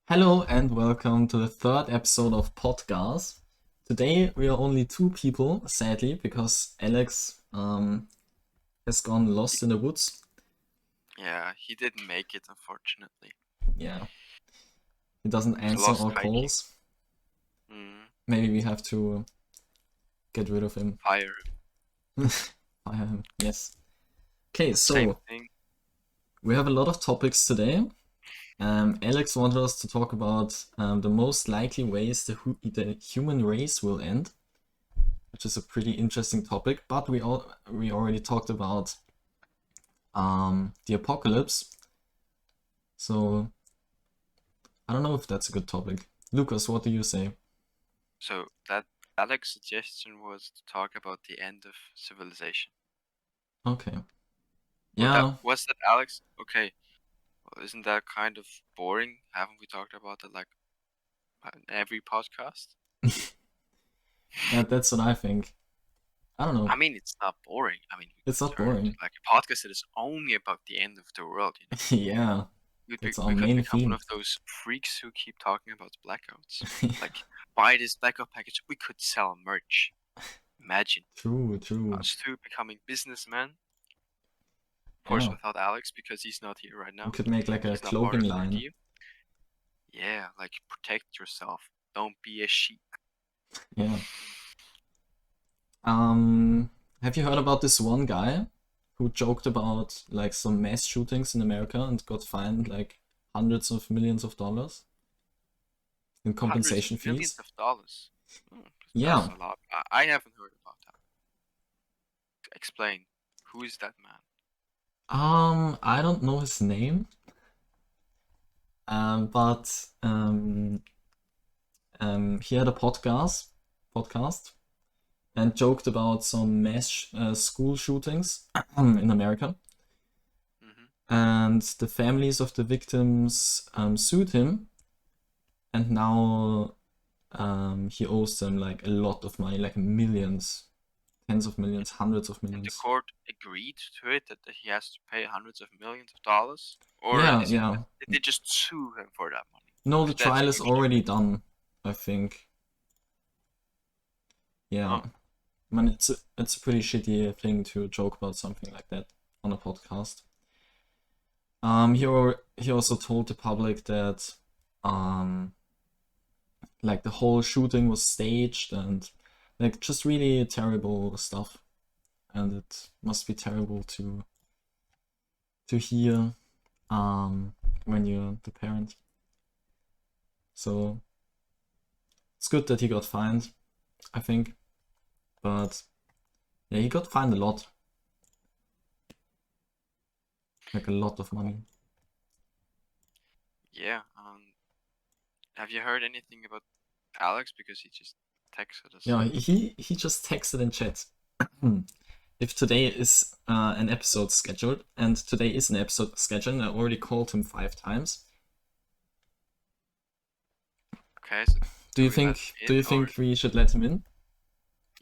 Hello and welcome to the third episode of PODGAS. Today we are only two people, sadly, because Alex has gone lost in the woods. Yeah, he didn't make it, unfortunately. Yeah, he doesn't He's answer lost our hiking. calls. Maybe we have to get rid of him. Fire him. Fire him, yes. Okay, Same so thing. we have a lot of topics today. Alex wanted us to talk about the most likely ways the human race will end, which is a pretty interesting topic. But we already talked about the apocalypse, so I don't know if that's a good topic. Lucas, what do you say? So that Alex's suggestion was to talk about the end of civilization. Okay. Yeah. Was that Alex? Okay. Well, isn't that kind of boring? Haven't we talked about it like in every podcast? Yeah, that's what I think. I don't know. I mean, it's not boring. I mean, It's not boring. like a podcast that is only about the end of the world. Yeah. We It's could our main become theme. one of those freaks who keep talking about blackouts. Like, buy this blackout package. We could sell merch. Imagine. True. Us two becoming businessmen. Of course, without Alex, because he's not here right now. We could make like a clothing line. Yeah, like protect yourself. Don't be a sheep. Yeah. Have you heard about this one guy who joked about like some mass shootings in America and got fined like hundreds of millions of dollars in compensation fees? Millions of dollars. Yeah. That's a lot. I haven't heard about that. Explain. Who is that man? I don't know his name. But he had a podcast and joked about some mass school shootings in America. And the families of the victims sued him, and now he owes them like a lot of money, like millions, tens of millions, hundreds of millions. And the court agreed to it, that he has to pay hundreds of millions of dollars? Or yeah. did they just sue him for that money? No, the trial is already done, I think. Yeah. Oh. I mean, it's a pretty shitty thing to joke about something like that on a podcast. He also told the public that like the whole shooting was staged and like just really terrible stuff, and it must be terrible to hear when you're the parent. So it's good that he got fined, I think. But yeah, he got fined a lot. Like a lot of money. Yeah. Have you heard anything about Alex? Because he just texted us. Yeah, he just texted in chat. If today is an episode scheduled, and today is an episode scheduled, I already called him 5 times. Okay, so do you think we should let him in?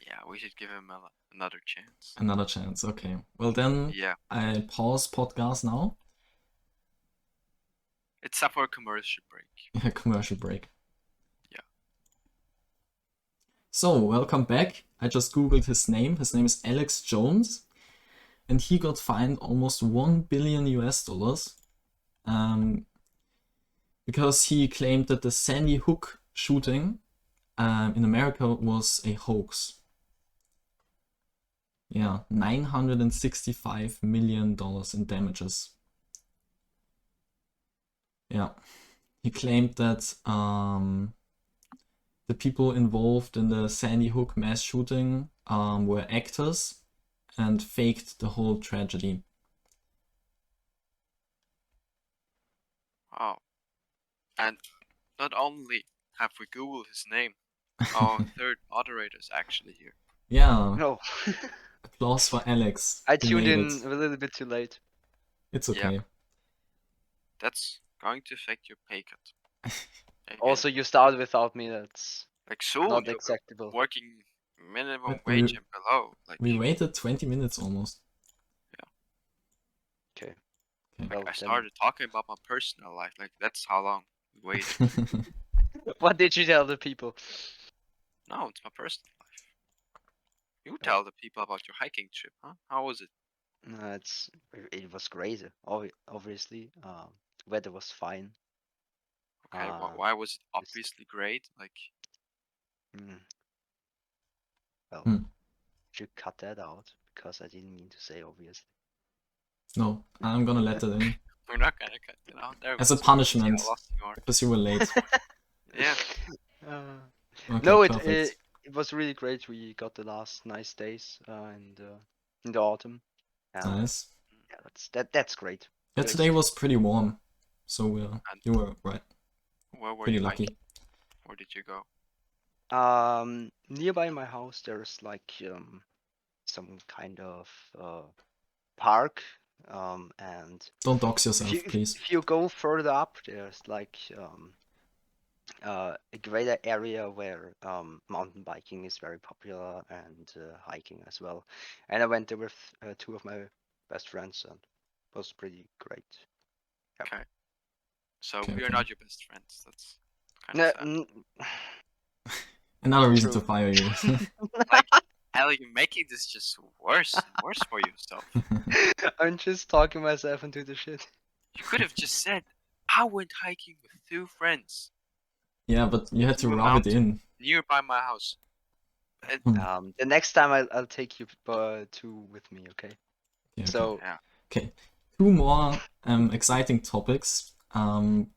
Yeah, we should give him another chance. Another chance, okay. Well then, yeah. I pause podcast now. It's up for a commercial break. A commercial break. Yeah. So, welcome back. I just googled his name. His name is Alex Jones. And he got fined almost $1 billion US. Because he claimed that the Sandy Hook shooting in America was a hoax. Yeah, $965 million in damages. Yeah, he claimed that the people involved in the Sandy Hook mass shooting were actors and faked the whole tragedy. Oh. And not only have we Googled his name, our third moderator is actually here. Yeah. No. Applause for Alex. I tuned in a little bit too late. It's okay. Yeah. That's going to affect your pay cut. Also, you started without me. That's like soon not acceptable. Working minimum wage and below. Like we waited 20 minutes almost. Yeah. Okay. Like, I started talking about my personal life. Like that's how long Wait, What did you tell the people? no, it's my personal life. You tell the people about your hiking trip, huh? How was it? It was great. Obviously, weather was fine. Okay, Uh, why was it just- obviously great? Like, mm, well, Hmm. should cut that out because I didn't mean to say obviously. No, I'm gonna let it in we're not gonna cut it out. There as we a go. See punishment how lost you are. because you were late. Yeah. Uh, Okay, no, perfect. it was really great. We got the last nice days in the autumn. Nice. Yeah, that's great. Yeah, Good today was excuse. pretty warm, so And you were right. where were Pretty you lucky. hiking? Where did you go? Nearby my house, there's like some kind of park. And Don't dox if yourself, you please. if you go further up, there's like a greater area where mountain biking is very popular and hiking as well. And I went there with two of my best friends, and it was pretty great. Yeah. Okay. So Okay, we are okay. not your best friends. That's kind No, of sad. Another reason True. to fire you. Like, hell, you're making this just worse and worse for yourself. I'm just talking myself into the shit. You could have just said, I went hiking with two friends Yeah, but you had to to a rub it mountain in. nearby my house. And, The next time I'll take you two with me, okay? Yeah, okay. So yeah. Okay, two more exciting topics.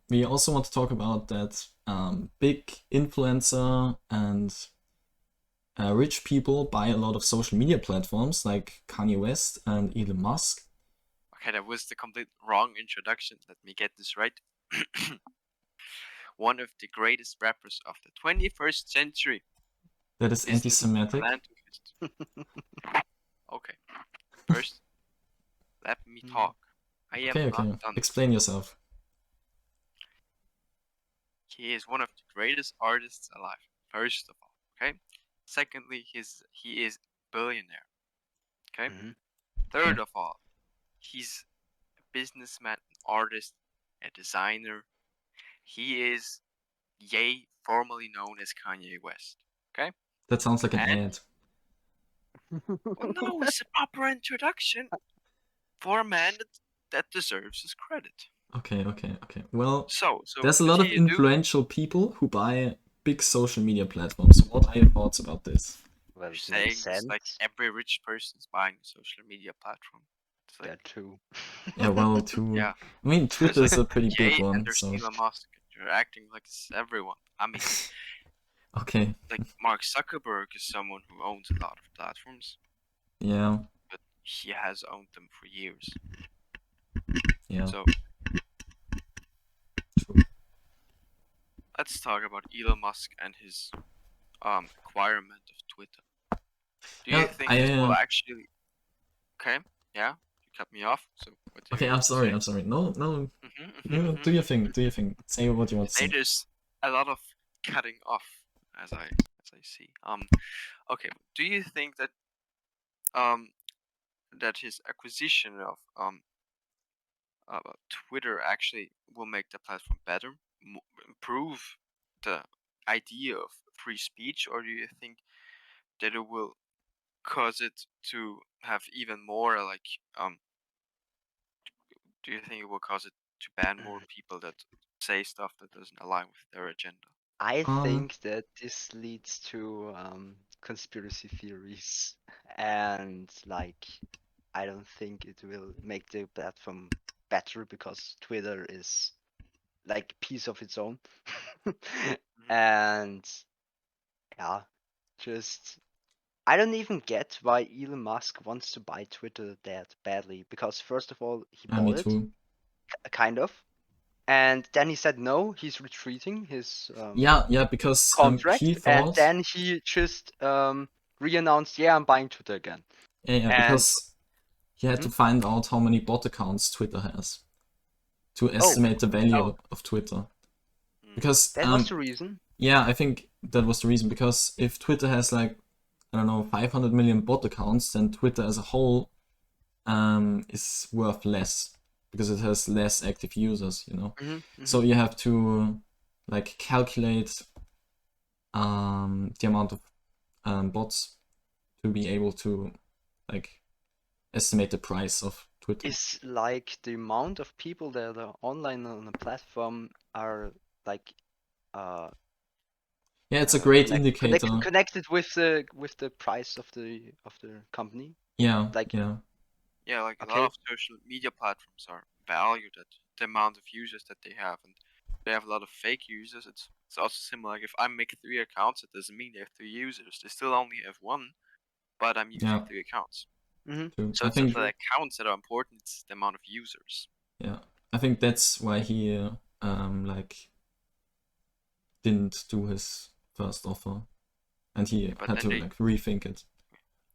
We also want to talk about that big influencer and rich people buy a lot of social media platforms like Kanye West and Elon Musk. Okay, that was the complete wrong introduction. Let me get this right. One of the greatest rappers of the 21st century. That is anti-Semitic. Okay. First, let me talk. I am Okay, not okay. done. Explain yourself. He is one of the greatest artists alive. First of all, okay. Secondly, he is billionaire. Okay. Mhm. Third Okay. of all, he's a businessman, an artist, a designer. He is Ye, formerly known as Kanye West. Okay. That sounds like an And ad. well, no, it's a proper introduction for a man that deserves his credit. Okay, okay, okay. Well, So there's a what lot do of you do? influential people who buy big social media platforms. What are your thoughts about this? Well, You're it saying makes it's like sense. every rich person is buying a social media platform. It's like, That too. Yeah, well, too. yeah. I mean, Twitter is a pretty big Yay, and one, there's so Elon Musk. You're acting like it's everyone. I mean, okay. like Mark Zuckerberg is someone who owns a lot of platforms, Yeah, but he has owned them for years. yeah. So True. let's talk about Elon Musk and his acquirement of Twitter. Do you Yeah, think this will actually? Okay, yeah, you cut me off. So what do okay, you I'm want to sorry, say? I'm sorry. No, no. Mhm, Do your thing, do your thing. Say what you want to Say say. there's a lot of cutting off, as I see. Okay. Do you think that um that his acquisition of Twitter actually will make the platform better, improve the idea of free speech, or do you think that it will cause it to have even more like do you think it will cause it to ban more people that say stuff that doesn't align with their agenda? I Um, think that this leads to conspiracy theories, and like I don't think it will make the platform better because Twitter is like a piece of its own. And yeah, just I don't even get why Elon Musk wants to buy Twitter that badly because first of all he me bought it, too. kind of, and then he said no, he's retreating his Yeah, because contract, he and thought, then he just re-announced, yeah, I'm buying Twitter again. yeah, And because he had to find out how many bot accounts Twitter has to estimate the value of Twitter. Because that was the reason. yeah, I think that was the reason. Because if Twitter has like, I don't know, 500 million bot accounts, then Twitter as a whole is worth less because it has less active users, you know. So you have to like calculate the amount of bots to be able to like estimate the price of Twitter. Is like the amount of people that are online on a platform are like Yeah, it's a great connect- indicator. connected with the price of the company. Yeah, Like yeah. Yeah, like a lot okay, of social media platforms are valued at the amount of users that they have, and they have a lot of fake users. It's also similar. Like if I make 3 accounts, it doesn't mean they have 3 users. They still only have 1, but I'm using Yeah. 3 accounts. True. So I it's not think the accounts that are important; it's the amount of users. yeah, I think that's why he like didn't do his first offer, and he But had then to they, like rethink it.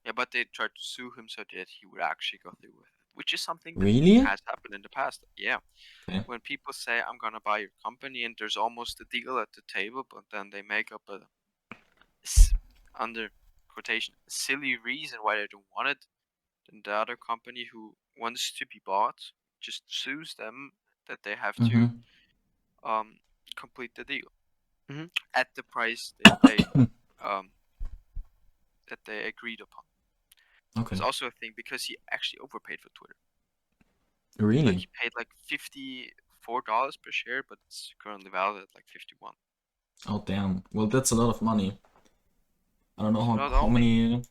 yeah, but they tried to sue him so that he would actually go through with it, which is something that Really? has happened in the past. Yeah. Okay. When people say I'm gonna buy your company and there's almost a deal at the table, but then they make up a under quotation silly reason why they don't want it, then the other company who wants to be bought just sues them that they have to complete the deal Mhm. at the price that they agreed upon. Okay. It's also a thing because he actually overpaid for Twitter. Really? Like he paid like $54 per share, but it's currently valued at like 51. Oh damn. Well, that's a lot of money. I don't know So not how only many.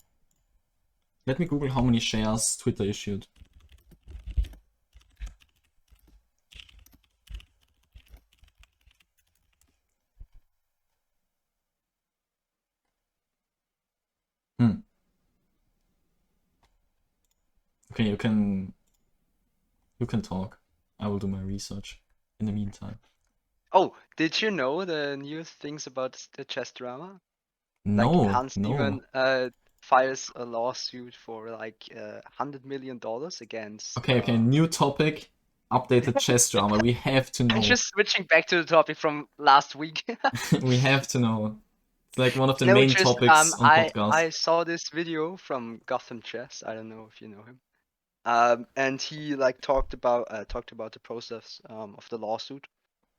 Let me Google how many shares Twitter issued. Okay, you can talk. I will do my research in the meantime. Oh, did you know the new things about the chess drama? Like No, Hans no. even files a lawsuit for like $100 million against. Okay, new topic. Updated chess drama. We have to know. I'm just switching back to the topic from last week. We have to know. It's like one of the No, main just topics on I podcast. saw this video from Gotham Chess. I don't know if you know him. And he like talked about the process of the lawsuit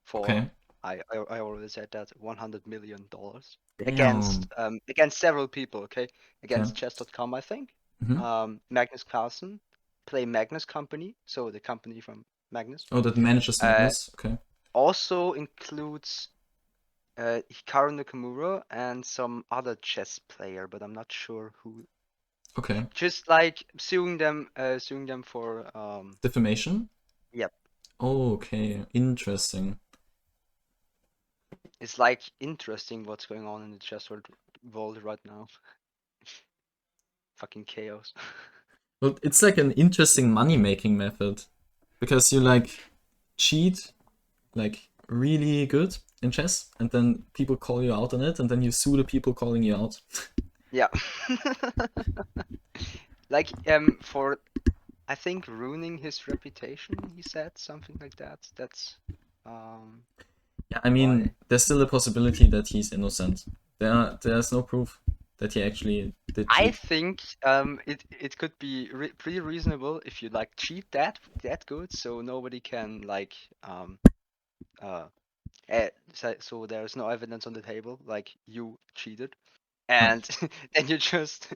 for Okay. I already said that $100 million Damn. against several people, okay? Against Okay. chess.com, I think. Mhm. Magnus Carlsen, Play Magnus Company, so the company from Magnus. Oh, that manages Magnus. Okay. Also includes Hikaru Nakamura and some other chess player, but I'm not sure who. Okay. Just like suing them for Defamation? yep. Oh, okay. Interesting. It's like interesting what's going on in the chess world right now. Fucking chaos. Well, it's like an interesting money-making method. Because you like cheat like really good in chess, and then people call you out on it, and then you sue the people calling you out. Yeah. Like for I think ruining his reputation, he said something like that. That's Yeah, I mean, why. there's still a possibility that he's innocent. There's no proof that he actually did I cheat. think it could be pretty reasonable if you like cheat that good, so nobody can like so there's no evidence on the table like you cheated, and then you just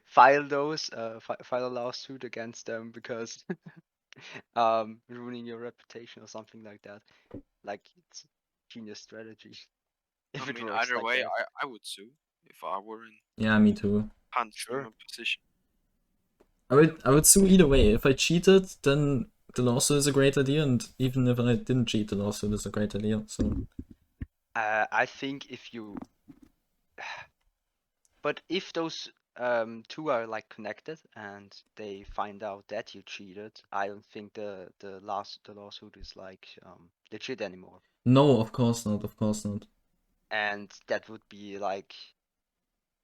file a lawsuit against them because ruining your reputation or something like that. Like it's genius strategy I if it mean, works either like way, that. I would sue if I were in Yeah, me too. Hans Sure. Niemann position. I would sue either way. If I cheated, then the lawsuit is a great idea, and even if I didn't cheat, the lawsuit is a great idea. So I think if you, but if those two are like connected and they find out that you cheated, I don't think the lawsuit is like legit anymore. no, of course not. Of course not. And that would be like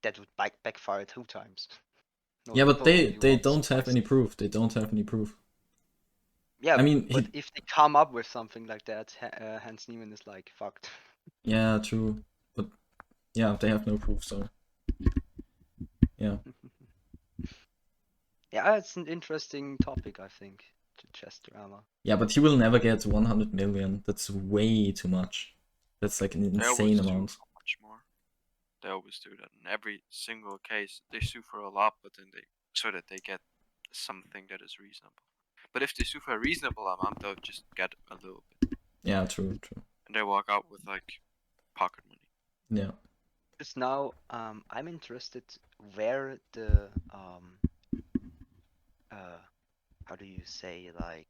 that would backfire 2 times. Yeah, but Not only they once, don't have twice. any proof. They don't have any proof. Yeah, I mean, but if they come up with something like that, Hans Niemann is like fucked. yeah, true. But yeah, they have no proof. So yeah. Yeah, it's an interesting topic, I think, to chess drama. Yeah, but he will never get 100 million. That's way too much. That's like an They always insane sue amount. for much more. They always do that in every single case. They sue for a lot, but then so that they get something that is reasonable. But if they sue for a reasonable amount, they'll just get a little bit, Yeah, true. and they walk out with like pocket money. Yeah. Just now, I'm interested where the how do you say, like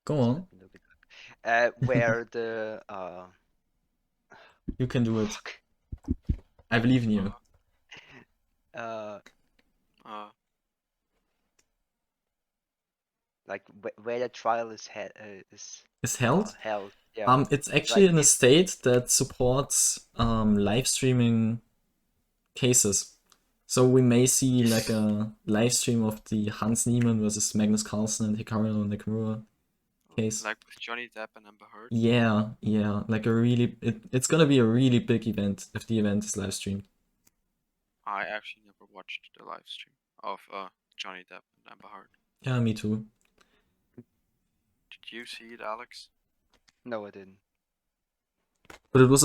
Go just on. let me look it up. Where the You can do it. fuck. I believe in you. Uh, Uh, like where the trial is Is held? held. Yeah. It's actually Like in a this. state that supports live streaming cases. So we may see like a live stream of the Hans Niemann versus Magnus Carlsen and Hikaru Nakamura case. like with Johnny Depp and Amber Heard. Yeah, like it's gonna be a really big event if the event is live streamed. I actually never watched the live stream of Johnny Depp and Amber Heard. Yeah, me too. Did you see it, Alex? No, I didn't. But it was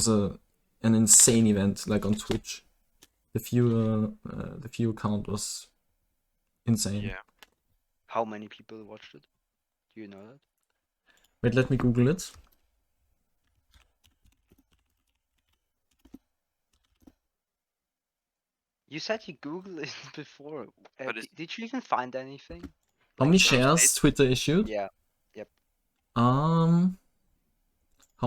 an insane event, like on Twitch. The view count was insane. Yeah. How many people watched it? Do you know that? Wait, let me Google it. You said you Googled it before. But it's- Did you even find anything? How Like many the- shares Twitter issued? Yeah. Yep. How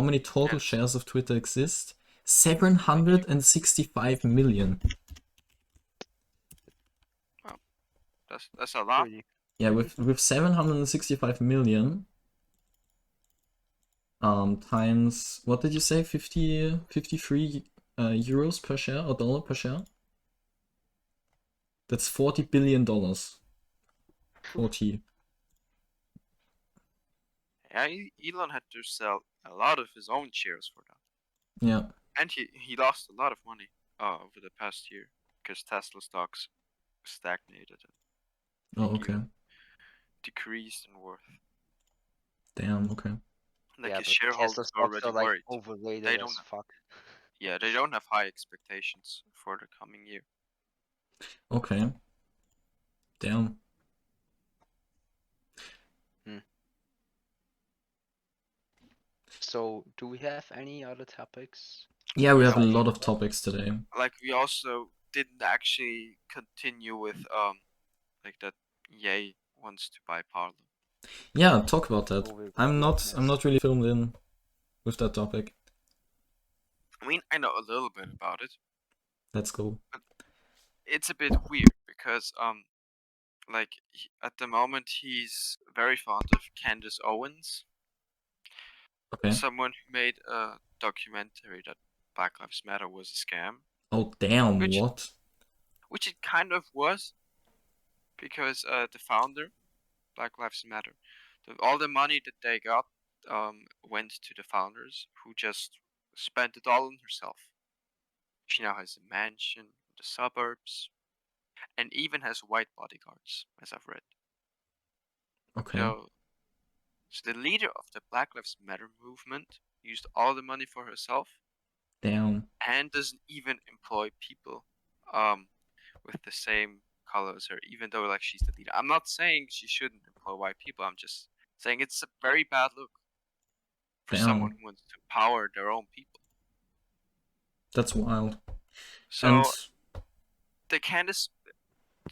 many total Yes. shares of Twitter exist? 765 million. That's a lot. Pretty. Yeah, with 765 million times, what did you say, 53 euros per share or dollar per share? That's $40 billion. 40. Yeah, Elon had to sell a lot of his own shares for that, Yeah. and he lost a lot of money over the past year because Tesla stocks stagnated and Oh, okay. even decreased in worth. Damn, okay. Like Yeah, his but Tesla shareholders are stocks already are like worried. overrated They as don't- fuck. Yeah, they don't have high expectations for the coming year. Okay. Damn. So, do we have any other topics? Yeah, we Yeah, have a we- lot of topics today. Like we also didn't actually continue with like that Ye wants to buy Parler. Yeah, talk about that. Oh, we I'm missed. not really filmed in with that topic. I mean, I know a little bit about it. Let's go. It's a bit weird because like at the moment he's very fond of Candace Owens, Okay. someone who made a documentary that Black Lives Matter was a scam, Oh, damn, Which- what? which it kind of was, because the founder, Black Lives Matter, all the money that they got went to the founders, who just spent it all on herself. She now has a mansion in the suburbs, and even has white bodyguards, as I've read. Okay. So the leader of the Black Lives Matter movement used all the money for herself Damn. and doesn't even employ people with the same color as her, even though like she's the leader. I'm not saying she shouldn't employ white people. I'm just saying it's a very bad look for someone Damn. who wants to empower their own people. That's wild. So And the Candace,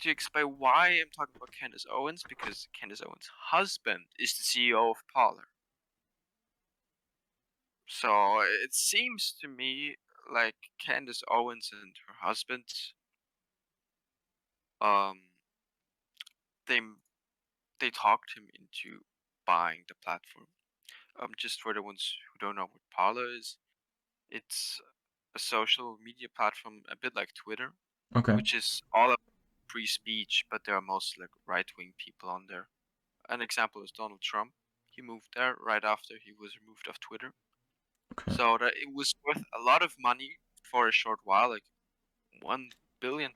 to explain why I'm talking about Candace Owens, because Candace Owens' husband is the CEO of Parler. So it seems to me like Candace Owens and her husband, they they talked him into buying the platform. Just for the ones who don't know what Parler is, it's a social media platform a bit like Twitter, okay. which is all about free speech, but there are mostly like right-wing people on there. An example is Donald Trump. He moved there right after he was removed of Twitter. Okay. So that it was worth a lot of money for a short while, like $1 billion.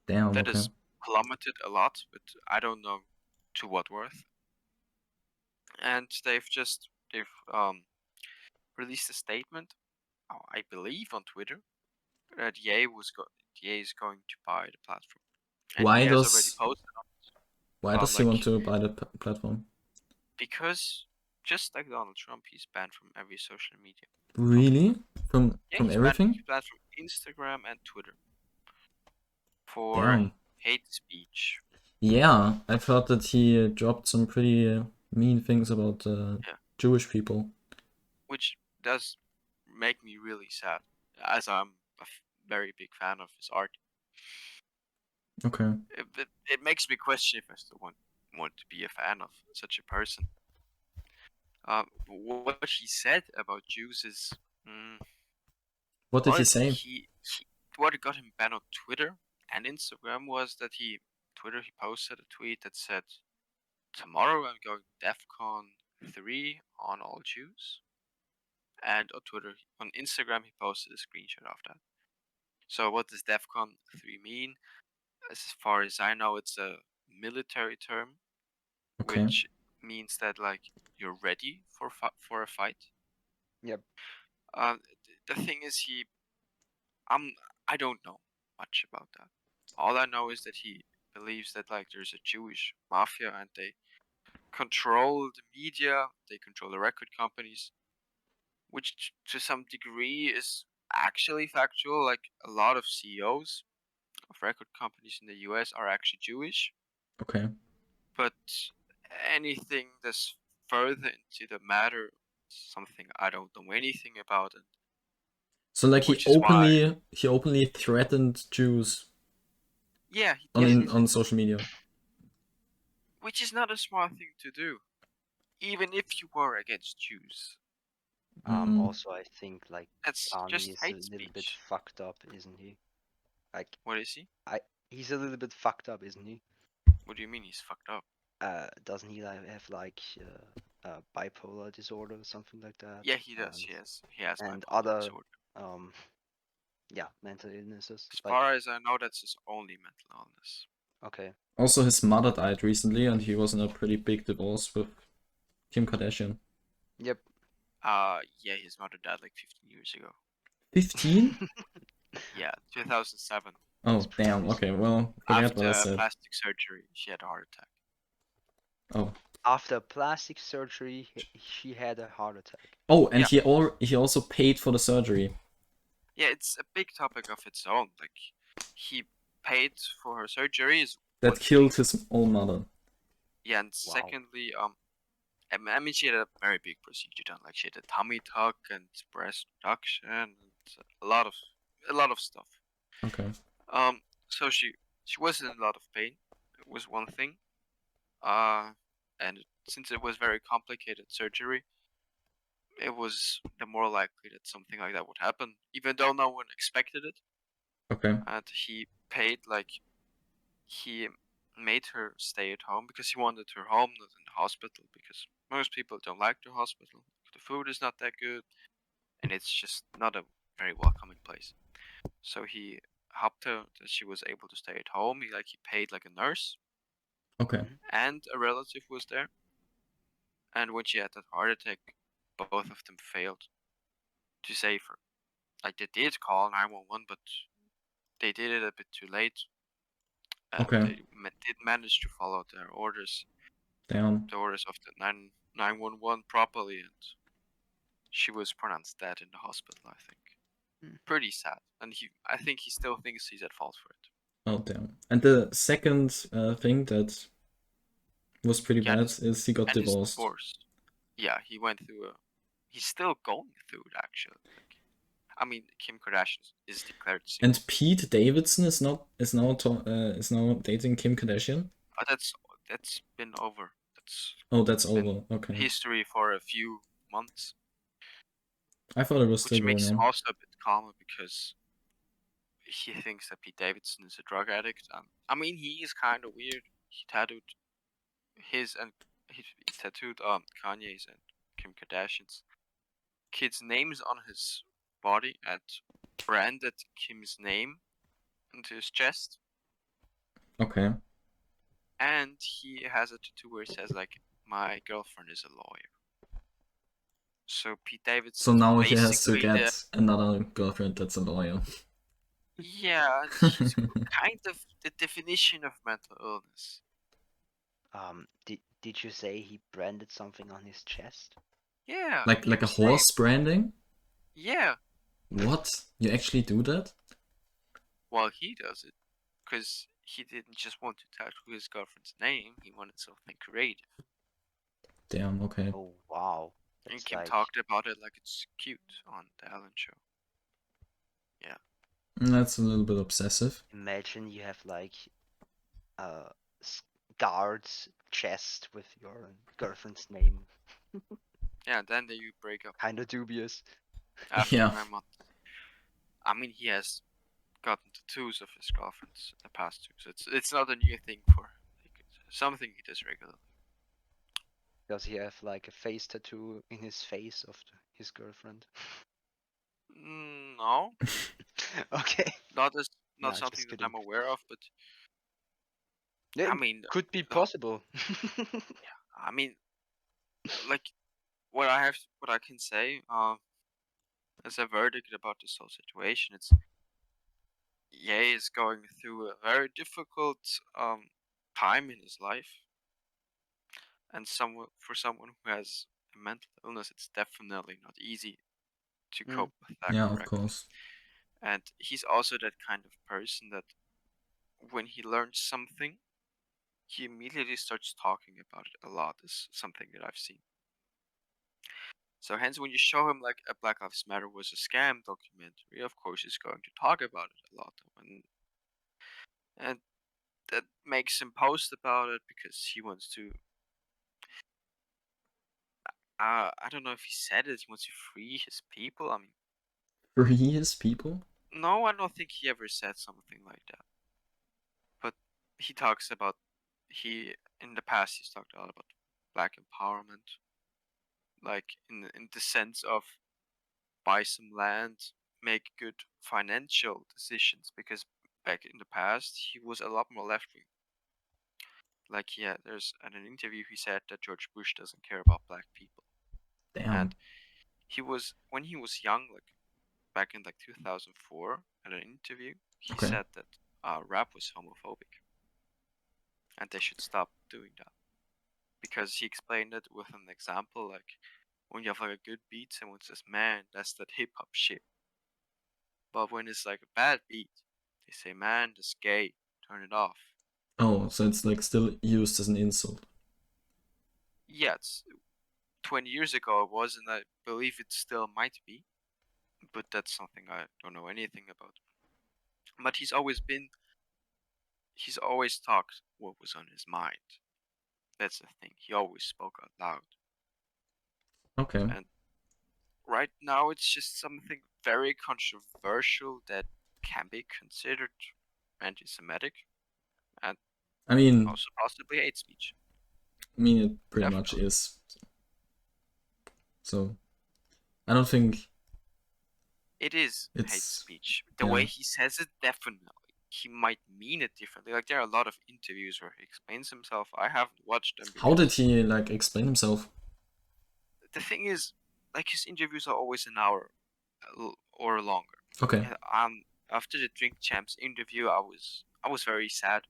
Damn, That okay. is plummeted a lot, but I don't know to what worth. And they released a statement, I believe on Twitter, that EA is going to buy the platform, and Why he has already does posted he want to buy the platform? because just like Donald Trump, he's banned from every social media. Really? From He's everything? banned from Instagram and Twitter for Damn. hate speech. Yeah, I've heard that he dropped some pretty mean things about Yeah. Jewish people. Which does make me really sad, as I'm a very big fan of his art. Okay. It makes me question if I still want to be a fan of such a person. What he said about Jews is, What did he well, say? what got him banned on Twitter and Instagram was that he posted a tweet that said, "Tomorrow I'm going DEFCON 3 on all Jews," and on Instagram he posted a screenshot of that. So what does DEFCON 3 mean? As far as I know, it's a military term, Okay. which means that like you're ready for a fight. Yep. The thing is, I don't know much about that. All I know is that he believes that like there's a Jewish mafia and they control the media, they control the record companies, which to some degree is actually factual. Like a lot of CEOs of record companies in the US are actually Jewish, Okay. but anything that's further into the matter is something I don't know anything about, and So like which is why, he openly threatened Jews yeah, he Yep. did, on social media. which is not a smart thing to do, even if you were against Jews. Also, I think like That's Kanye just is a hate little bit speech. fucked up, isn't he? Like, What is he? he's a little bit fucked up, isn't he? What do you mean he's fucked up? Doesn't he like have like bipolar disorder or something like that? Yeah, he does. And, He has and bipolar other disorder. yeah, mental illnesses. As Like, far as I know, that's his only mental illness. okay. Also, his mother died recently, and he was in a pretty big divorce with Kim Kardashian. Yep. Yeah, his mother died like 15 years ago. 15? Yeah, 2007. Oh, pretty damn. recent. Okay, well, forget what I After said. plastic surgery, she had a heart attack. Oh. After plastic surgery, she had a heart attack. Oh, and Yeah. he also paid for the surgery. Yeah, it's a big topic of its own. Like, he paid for her surgery is That one killed thing. his own mother. Yeah, and Wow. secondly, I mean, she had a very big procedure done. Like, she had a tummy tuck and breast reduction and a lot of stuff. Okay. So she was in a lot of pain. It was one thing. And since it was very complicated surgery, it was the more likely that something like that would happen, even though no one expected it. Okay. And he paid he made her stay at home because he wanted her home, not in the hospital, because most people don't like the hospital. The food is not that good, and it's just not a very welcoming place. So he helped her that she was able to stay at home. He paid like a nurse, Okay. and a relative was there. And when she had that heart attack, both of them failed to save her. Like they did call 911, but they did it a bit too late, and Okay. they did manage to follow their orders, Damn. the orders of the 911 properly, and she was pronounced dead in the hospital. I think pretty sad, and I think he still thinks he's at fault for it. Oh, damn. And the second thing that was pretty Yeah, bad is he got and his divorced. divorce. Yeah, he went through he's still going through it actually. I mean, Kim Kardashian is declared single. And Pete Davidson is now dating Kim Kardashian. But that's been over. That's over. Okay. History for a few months. I thought it was still Which going makes him on. also a bit calmer because he thinks that Pete Davidson is a drug addict. I mean, he is kind of weird. He tattooed Kanye's and Kim Kardashian's kids' names on his body and branded Kim's name into his chest. Okay. And he has a tattoo where it says like, "My girlfriend is a lawyer." So Pete Davidson So is now he has to basically the get another girlfriend that's a lawyer. yeah, and he's kind of the definition of mental illness. Did you say he branded something on his chest? Yeah, Like a his name. horse branding? Yeah, What? You actually do that? well, he does it because he didn't just want to tattoo his girlfriend's name. He wanted something creative. Damn, okay. Oh wow, And that's Kim like talked about it like it's cute on the Ellen Show. Yeah. That's a little bit obsessive. imagine you have like a scarred chest with your girlfriend's name. Yeah, then you break up Kind of dubious. after Yeah. 9 months. I mean, he has gotten tattoos of his girlfriends in the past too, so it's not a new thing for him. Like, it's something he does regularly. Does he have like a face tattoo in his face of his girlfriend? No, Okay. not Nah, something just that kidding. I'm aware of, but Yeah, I mean, could be no, possible. I mean, like what I can say, as a verdict about this whole situation, it's Ye is going through a very difficult time in his life, and for someone who has a mental illness, it's definitely not easy to cope with that Yeah, of correctly. course. And he's also that kind of person that when he learns something, he immediately starts talking about it a lot. Is something that I've seen. So hence, when you show him like a Black Lives Matter was a scam documentary, of course he's going to talk about it a lot, and that makes him post about it because he wants to. I don't know if he said it. He wants to free his people. I mean, Free his people? no, I don't think he ever said something like that. But he talks about in the past he's talked a lot about black empowerment, like in the sense of buy some land, make good financial decisions, because back in the past he was a lot more left wing. Like yeah, there's in an interview he said that George Bush doesn't care about black people, Damn. and he was when he was young, like back in like 2004, at an interview, he Okay. said that rap was homophobic, and they should stop doing that, because he explained it with an example, like when you have like a good beat, someone says, "Man, that's that hip hop shit." But when it's like a bad beat, they say, "Man, that's gay. Turn it off." Oh, so it's like still used as an insult. Yeah, it's 20 years ago it was, and I believe it still might be, but that's something I don't know anything about. But he's always talked what was on his mind. That's the thing. He always spoke out loud. Okay. And right now it's just something very controversial that can be considered anti-Semitic and I mean, also possibly hate speech. it pretty much Definitely. is. So, I don't think It is hate it's. speech. The Yeah. way he says it, definitely. He might mean it differently. Like there are a lot of interviews where he explains himself. I haven't watched them How did because he like explain himself? the thing is, like his interviews are always an hour or longer. Okay. After the Drink Champs interview, I was very sad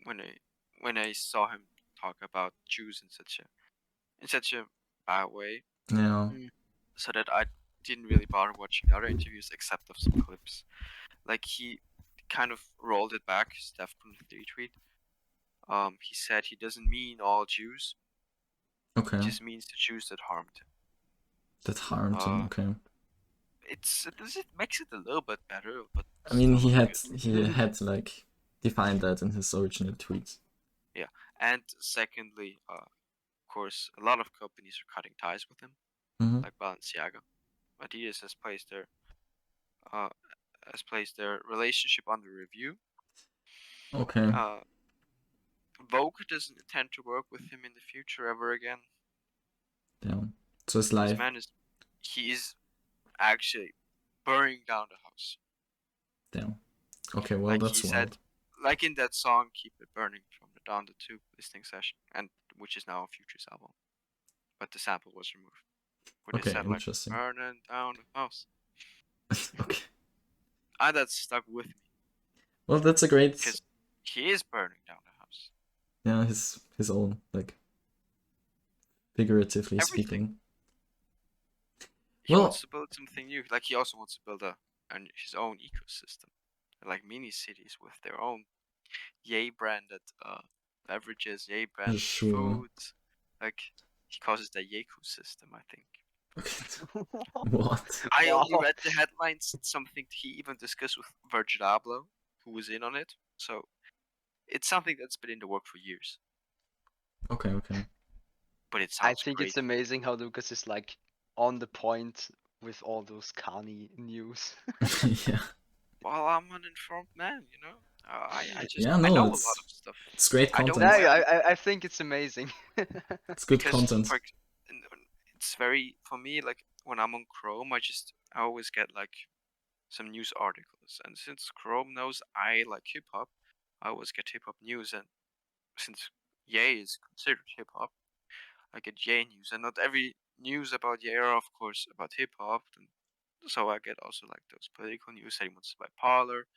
when I saw him talk about Jews in such a bad way, Yeah. so that I didn't really bother watching other interviews except of some clips. Like he kind of rolled it back, Steph from the retweet. He said he doesn't mean all Jews. Okay. He just means the Jews that harmed him. That harmed him. Okay. It makes it a little bit better, but I mean, still he not had like defined that in his original tweets. Yeah, and secondly, of course, a lot of companies are cutting ties with him, Mm-hmm. like Balenciaga. Adidas uh, has placed their relationship under review. Okay. Vogue doesn't intend to work with him in the future ever again. Damn. So his This life. man he is actually burning down the house. Damn. Okay. Well, Like that's he said, wild. like in that song, "Keep It Burning" from the Down the Tube listening session, and which is now a Future's album, but the sample was removed. Where they Okay, said like interesting. burning down the house. Okay. And that stuck with me Well, that's a great. because he is burning down the house. Yeah, his own, like, figuratively Everything. speaking. He Well, wants to build something new. Like he also wants to build his own ecosystem, like mini cities with their own Yay branded beverages, Yay branded sure. food. Like he calls it the Yaku system, I think. What? I only Wow. read the headlines. Something he even discussed with Virgil Abloh, who was in on it. So it's something that's been in the work for years. Okay. But it I sounds think great. it's amazing how Lucas is like on the point with all those Kanye news. Yeah. Well, I'm an informed man, you know. I just Yeah, I no, know a lot it's of stuff. it's great I don't content. No, know everything. I think it's amazing. It's good Because content. it's very, for me, like when I'm on Chrome, I always get like some news articles, and since Chrome knows I like hip hop, I always get hip hop news, and since Ye is considered hip hop, I get Ye news, and not every news about Ye are of course about hip hop, and so I get also like those political news that he wants by Parler,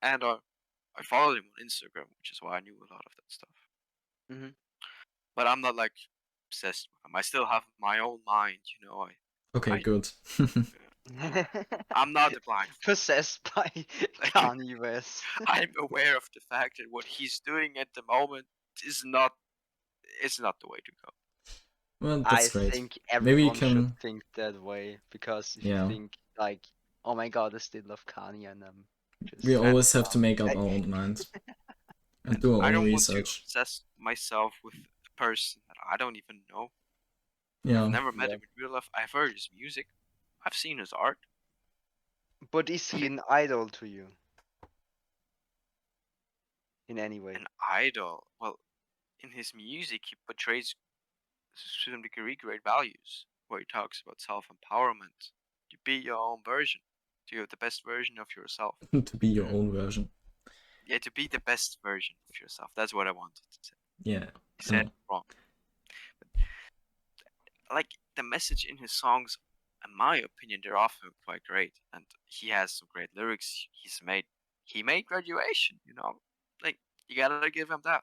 and I followed him on Instagram, which is why I knew a lot of that stuff. Hmm. But I'm not like obsessed with him. I still have my own mind, you know. Okay, good. I'm not a blind fool. Possessed by Kanye West. I'm aware of the fact that what he's doing at the moment is not the way to go. Well, I that's great. think Maybe you everyone should can. think that way, because if Yeah. you think like, oh my god, I still love Kanye, and I'm just We always have to um, make up I- our own mind and do our I own don't want to research. obsess myself with a person that I don't even know. Yeah. I've never met Yeah. him in real life. I've heard his music. I've seen his art. But is he an idol to you? In any way? An idol. Well, in his music, he portrays to some degree great values, where he talks about self-empowerment. You be your own version. To have the best version of yourself. To be your own version. Yeah, to be the best version of yourself. That's what I wanted to say. Yeah. He said it wrong. But, like the message in his songs, in my opinion, they're often quite great, and he has some great lyrics. He made Graduation. You know, like you gotta give him that.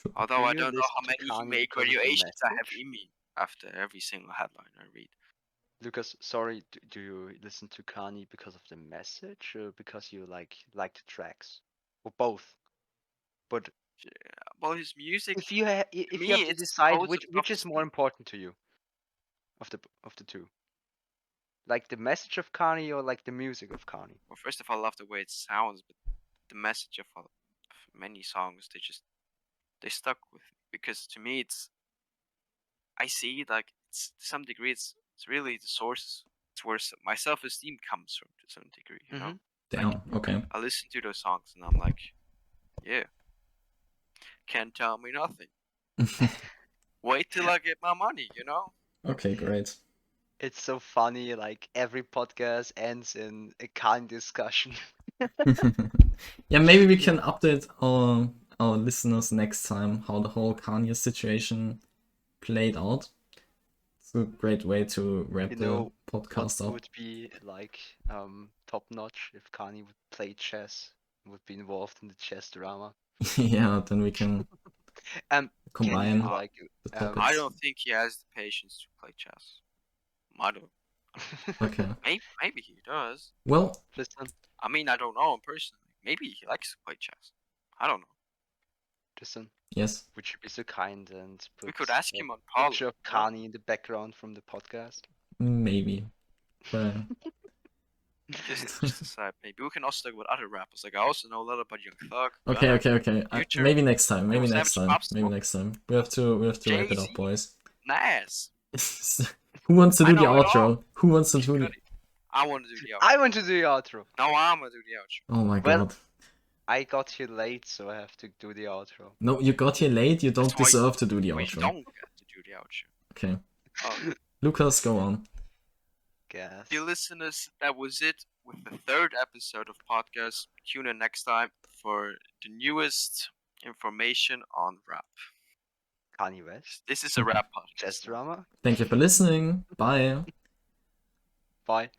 True. Although Do I you don't know listen how to many he Kanye made because of the Graduations I have message? in me after every single headline I read. Lucas, sorry, do you listen to Kanye because of the message, or because you like the tracks, or both? But Yeah, well, his music, if you to if you me, have to it's decide so which is more self-esteem. important to you of the two, like the message of Kanye or like the music of Kanye? Well, first of all, I love the way it sounds, but the message of many songs, they stuck with me, because to me I see it like it's to some degree it's really the source. It's where my self-esteem comes from to some degree, you know. Like Damn. Okay. I listen to those songs and I'm like, yeah, can't tell me nothing. Wait till I get my money, you know. Okay, great. It's so funny, like every podcast ends in a Kanye discussion. Yeah, maybe we can update our listeners next time how the whole Kanye situation played out. It's a great way to wrap You the know podcast what up. would be like top notch if Kanye would play chess, would be involved in the chess drama. Yeah, then we can Can combine you like the I topics. don't think he has the patience to play chess. I don't. Okay. Maybe he does. Well, listen, I mean, I don't know him personally. Maybe he likes to play chess. I don't know. listen, yes. would you be so kind and We put could ask a him on Parler. picture of You know? Kanye in the background from the podcast? Maybe. But Just a side. Maybe we can also talk about other rappers. Like I also know a lot about Young Thug. okay. Future, Maybe next time. Maybe 21 next Savage, time. Pop Maybe Smoke, next time. We have to wrap it up, Jay-Z, boys. Nas. Who wants to I do the know it all. outro? Who wants to Kid do the? Cudi. I want to do the outro. I want to do the outro. No, I'm gonna do the outro. Oh my Well, god. I got here late, so I have to do the outro. No, you got here late. You don't That's why deserve to do the we outro. don't get to do the outro. Okay. Oh, Lucas, go on. Guess. dear listeners, that was it with the third episode of podcast. Tune in next time for the newest information on rap. Kanye West. This is a rap podcast. Chess drama. Thank you for listening. Bye. Bye.